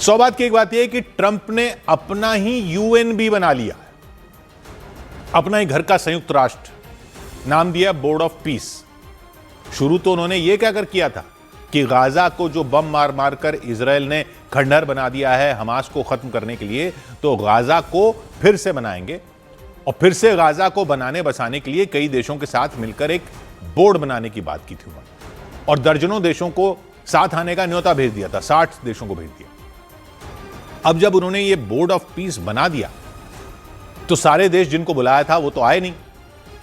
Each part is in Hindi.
सौ बात की एक बात यह है कि ट्रंप ने अपना ही यूएन भी बना लिया, अपना ही घर का संयुक्त राष्ट्र, नाम दिया बोर्ड ऑफ पीस। शुरू तो उन्होंने यह कहकर किया था कि गाजा को जो बम मार मार कर इजराइल ने खंडहर बना दिया है हमास को खत्म करने के लिए, तो गाजा को फिर से बनाएंगे और फिर से गाजा को बनाने बसाने के लिए कई देशों के साथ मिलकर एक बोर्ड बनाने की बात की थी उन्होंने, और दर्जनों देशों को साथ आने का न्योता भेज दिया था, 60 देशों को भेज दिया। अब जब उन्होंने ये बोर्ड ऑफ पीस बना दिया तो सारे देश जिनको बुलाया था वो तो आए नहीं,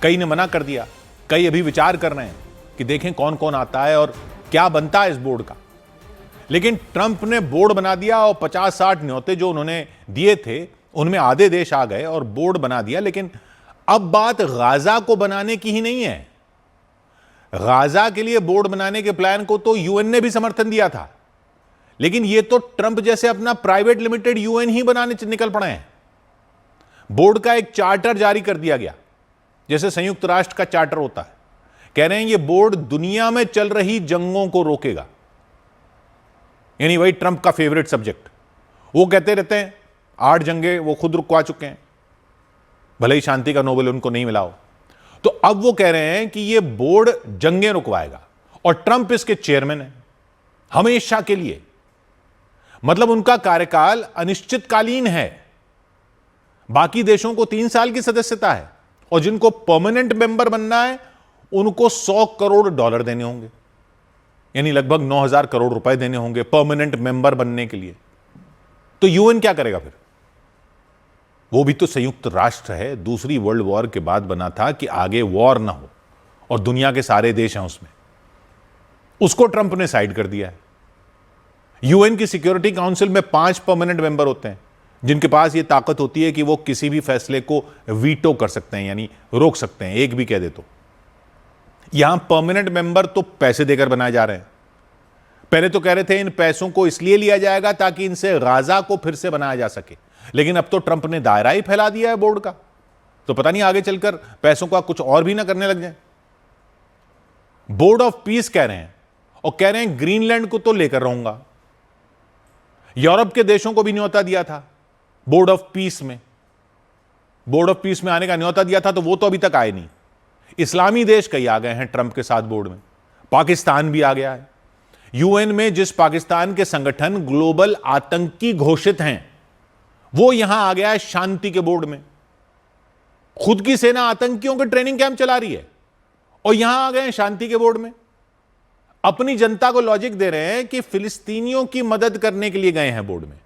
कई ने मना कर दिया, कई अभी विचार कर रहे हैं कि देखें कौन कौन आता है और क्या बनता है इस बोर्ड का। लेकिन ट्रंप ने बोर्ड बना दिया और 50-60 न्योते जो उन्होंने दिए थे उनमें आधे देश आ गए और बोर्ड बना दिया। लेकिन अब बात गाजा को बनाने की ही नहीं है। गाजा के लिए बोर्ड बनाने के प्लान को तो यूएन ने भी समर्थन दिया था, लेकिन ये तो ट्रंप जैसे अपना प्राइवेट लिमिटेड यूएन ही बनाने निकल पड़े हैं। बोर्ड का एक चार्टर जारी कर दिया गया, जैसे संयुक्त राष्ट्र का चार्टर होता है। कह रहे हैं ये बोर्ड दुनिया में चल रही जंगों को रोकेगा, यानी वही ट्रंप का फेवरेट सब्जेक्ट। वो कहते रहते हैं 8 जंगें वो खुद रुकवा चुके हैं, भले ही शांति का नोबेल उनको नहीं मिला हो। तो अब वो कह रहे हैं कि ये बोर्ड जंगें रुकवाएगा और ट्रंप इसके चेयरमैन है हमेशा के लिए। मतलब उनका कार्यकाल अनिश्चितकालीन है। बाकी देशों को 3 साल की सदस्यता है और जिनको परमानेंट मेंबर बनना है उनको $100 करोड़ देने होंगे, यानी लगभग 9,000 करोड़ रुपए देने होंगे परमानेंट मेंबर बनने के लिए। तो यूएन क्या करेगा फिर? वो भी तो संयुक्त राष्ट्र है, दूसरी वर्ल्ड वॉर के बाद बना था कि आगे वॉर ना हो और दुनिया के सारे देश हैं उसमें। उसको ट्रंप ने साइड कर दिया है। यूएन की सिक्योरिटी काउंसिल में 5 परमानेंट मेंबर होते हैं जिनके पास यह ताकत होती है कि वो किसी भी फैसले को वीटो कर सकते हैं, यानी रोक सकते हैं, एक भी कह दे तो। यहां परमानेंट मेंबर तो पैसे देकर बनाए जा रहे हैं। पहले तो कह रहे थे इन पैसों को इसलिए लिया जाएगा ताकि इनसे गाजा को फिर से बनाया जा सके, लेकिन अब तो ट्रंप ने दायरा ही फैला दिया है बोर्ड का, तो पता नहीं आगे चलकर पैसों का कुछ और भी ना करने लग जाए। बोर्ड ऑफ पीस कह रहे हैं और कह रहे हैं ग्रीनलैंड को तो लेकर रहूंगा। यूरोप के देशों को भी न्योता दिया था बोर्ड ऑफ पीस में, बोर्ड ऑफ पीस में आने का न्योता दिया था, तो वो तो अभी तक आए नहीं। इस्लामी देश कई आ गए हैं ट्रंप के साथ बोर्ड में, पाकिस्तान भी आ गया है। यूएन में जिस पाकिस्तान के संगठन ग्लोबल आतंकी घोषित हैं वो यहां आ गया है शांति के बोर्ड में। खुद की सेना आतंकियों के ट्रेनिंग कैंप चला रही है और यहां आ गए हैं शांति के बोर्ड में। अपनी जनता को लॉजिक दे रहे हैं कि फिलिस्तीनियों की मदद करने के लिए गए हैं बोर्ड में,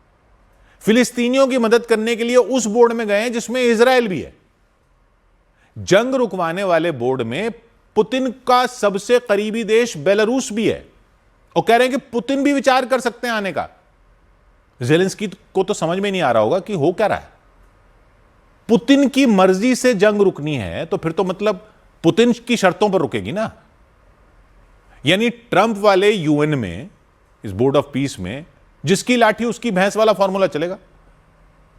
फिलिस्तीनियों की मदद करने के लिए उस बोर्ड में गए हैं जिसमें इजराइल भी है। जंग रुकवाने वाले बोर्ड में पुतिन का सबसे करीबी देश बेलारूस भी है और कह रहे हैं कि पुतिन भी विचार कर सकते हैं आने का। ज़ेलेंस्की को तो समझ में नहीं आ रहा होगा कि हो क्या रहा है। पुतिन की मर्जी से जंग रुकनी है तो फिर तो मतलब पुतिन की शर्तों पर रुकेगी ना। यानी ट्रंप वाले यूएन में, इस बोर्ड ऑफ पीस में, जिसकी लाठी उसकी भैंस वाला फॉर्मूला चलेगा।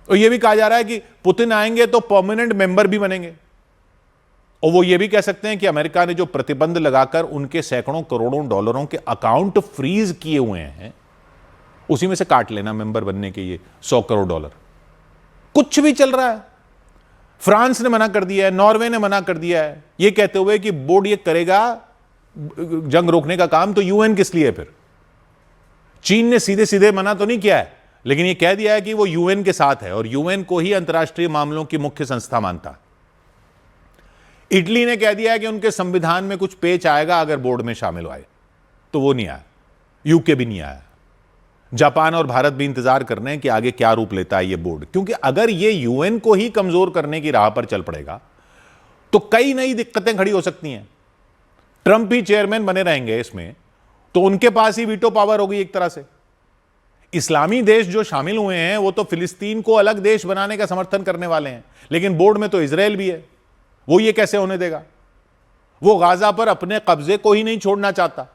और यह भी कहा जा रहा है कि पुतिन आएंगे तो परमानेंट मेंबर भी बनेंगे और वो ये भी कह सकते हैं कि अमेरिका ने जो प्रतिबंध लगाकर उनके सैकड़ों करोड़ों डॉलरों के अकाउंट फ्रीज किए हुए हैं उसी में से काट लेना मेंबर बनने के ये $100 करोड़। कुछ भी चल रहा है। फ्रांस ने मना कर दिया है, नॉर्वे ने मना कर दिया है, ये कहते हुए कि बोर्ड ये करेगा जंग रोकने का काम, तो यूएन किस लिए फिर? चीन ने सीधे सीधे मना तो नहीं किया है, लेकिन ये कह दिया है कि वो यूएन के साथ है और यूएन को ही अंतर्राष्ट्रीय मामलों की मुख्य संस्था मानता। इटली ने कह दिया है कि उनके संविधान में कुछ पेच आएगा अगर बोर्ड में शामिल आए, तो वो नहीं आया। यूके भी नहीं आया। जापान और भारत भी इंतजार कर रहे हैं कि आगे क्या रूप लेता है ये बोर्ड, क्योंकि अगर ये यूएन को ही कमजोर करने की राह पर चल पड़ेगा तो कई नई दिक्कतें खड़ी हो सकती हैं। ट्रंप ही चेयरमैन बने रहेंगे इसमें, तो उनके पास ही वीटो पावर होगी एक तरह से। इस्लामी देश जो शामिल हुए हैं वो तो फिलिस्तीन को अलग देश बनाने का समर्थन करने वाले हैं, लेकिन बोर्ड में तो इजराइल भी है। वो ये कैसे होने देगा? वो गाजा पर अपने कब्जे को ही नहीं छोड़ना चाहता,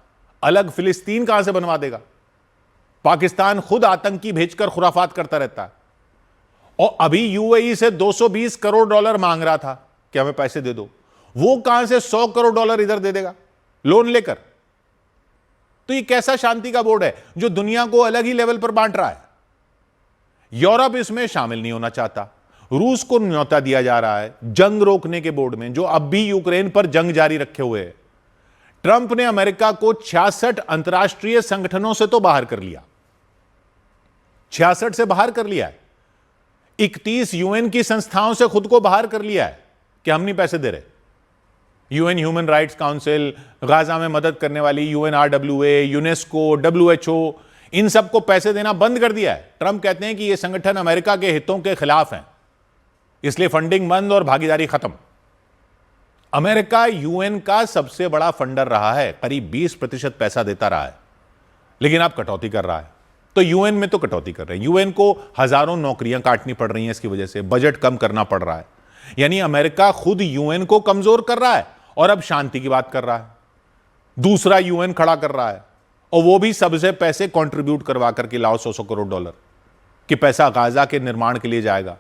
अलग फिलिस्तीन कहां से बनवा देगा? पाकिस्तान खुद आतंकी भेजकर खुराफात करता रहता है और अभी यूएई से $220 करोड़ मांग रहा था कि हमें पैसे दे दो। वो कहां से $100 करोड़ इधर दे देगा लोन लेकर? तो ये कैसा शांति का बोर्ड है जो दुनिया को अलग ही लेवल पर बांट रहा है? यूरोप इसमें शामिल नहीं होना चाहता। रूस को न्योता दिया जा रहा है जंग रोकने के बोर्ड में, जो अब भी यूक्रेन पर जंग जारी रखे हुए है। ट्रंप ने अमेरिका को 66 अंतरराष्ट्रीय संगठनों से तो बाहर कर लिया, 66 से बाहर कर लिया है। 31 यूएन की संस्थाओं से खुद को बाहर कर लिया है कि हम नहीं पैसे दे रहे। UN human rights council, Gaza में मदद करने वाली यूएनआरडब्ल्यूए, यूनेस्को, डब्ल्यूएचओ, इन सबको पैसे देना बंद कर दिया है। ट्रंप कहते हैं कि ये संगठन अमेरिका के हितों के खिलाफ हैं, इसलिए फंडिंग बंद और भागीदारी खत्म। अमेरिका यूएन का सबसे बड़ा फंडर रहा है, करीब 20% पैसा देता रहा है, लेकिन अब कटौती कर रहा है। तो यूएन में तो कटौती कर रहे हैं, यूएन को हजारों नौकरियां काटनी पड़ रही हैं, इसकी वजह से बजट कम करना पड़ रहा है। यानी अमेरिका खुद यूएन को कमजोर कर रहा है और अब शांति की बात कर रहा है। दूसरा यूएन खड़ा कर रहा है और वो भी सबसे पैसे कंट्रीब्यूट करवा करके लाओ, 100 करोड़ डॉलर कि पैसा गाजा के निर्माण के लिए जाएगा।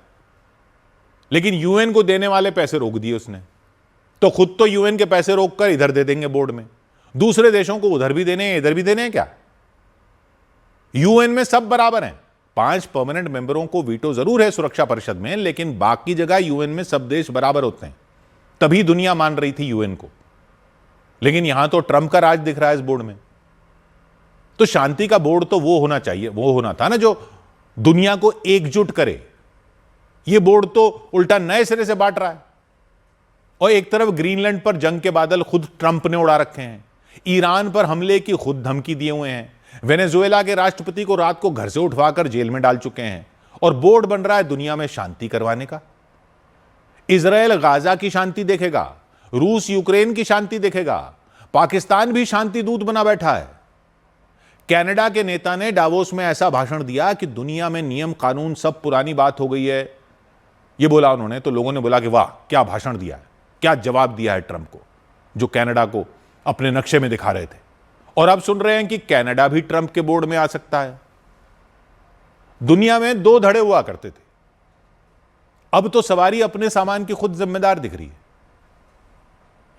लेकिन यूएन को देने वाले पैसे रोक दिए उसने, तो खुद तो यूएन के पैसे रोककर इधर दे देंगे बोर्ड में, दूसरे देशों को उधर भी देने हैं इधर भी देने हैं क्या? यूएन में सब बराबर हैं। 5 परमानेंट मेंबरों को वीटो जरूर है सुरक्षा परिषद में, लेकिन बाकी जगह यूएन में सब देश बराबर होते हैं। तभी दुनिया मान रही थी यूएन को, लेकिन यहां तो ट्रंप का राज दिख रहा है इस बोर्ड में। तो शांति का बोर्ड तो वो होना चाहिए, वो होना था ना जो दुनिया को एकजुट करे। ये बोर्ड तो उल्टा नए सिरे से बांट रहा है। और एक तरफ ग्रीनलैंड पर जंग के बादल खुद ट्रंप ने उड़ा रखे हैं, ईरान पर हमले की खुद धमकी दिए हुए हैं, वेनेजुएला के राष्ट्रपति को रात को घर से उठवाकर जेल में डाल चुके हैं, और बोर्ड बन रहा है दुनिया में शांति करवाने का। इजराइल गाजा की शांति देखेगा, रूस यूक्रेन की शांति देखेगा, पाकिस्तान भी शांति दूत बना बैठा है। कनाडा के नेता ने डावोस में ऐसा भाषण दिया कि दुनिया में नियम कानून सब पुरानी बात हो गई है, ये बोला उन्होंने। तो लोगों ने बोला कि वाह क्या भाषण दिया है, क्या जवाब दिया है ट्रंप को, जो कनाडा को अपने नक्शे में दिखा रहे थे। और अब सुन रहे हैं कि कनाडा भी ट्रंप के बोर्ड में आ सकता है। दुनिया में 2 धड़े हुआ करते थे, अब तो सवारी अपने सामान की खुद जिम्मेदार दिख रही है।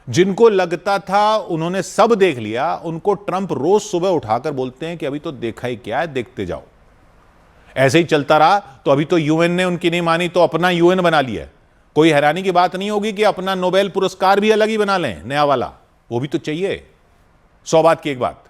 जिनको लगता था उन्होंने सब देख लिया, उनको ट्रंप रोज सुबह उठाकर बोलते हैं कि अभी तो देखा ही क्या है, देखते जाओ। ऐसे ही चलता रहा तो अभी तो यूएन ने उनकी नहीं मानी तो अपना यूएन बना लिया। कोई हैरानी की बात नहीं होगी कि अपना नोबेल पुरस्कार भी अलग ही बना लें, नया वाला, वो भी तो चाहिए। 100 बात की एक बात।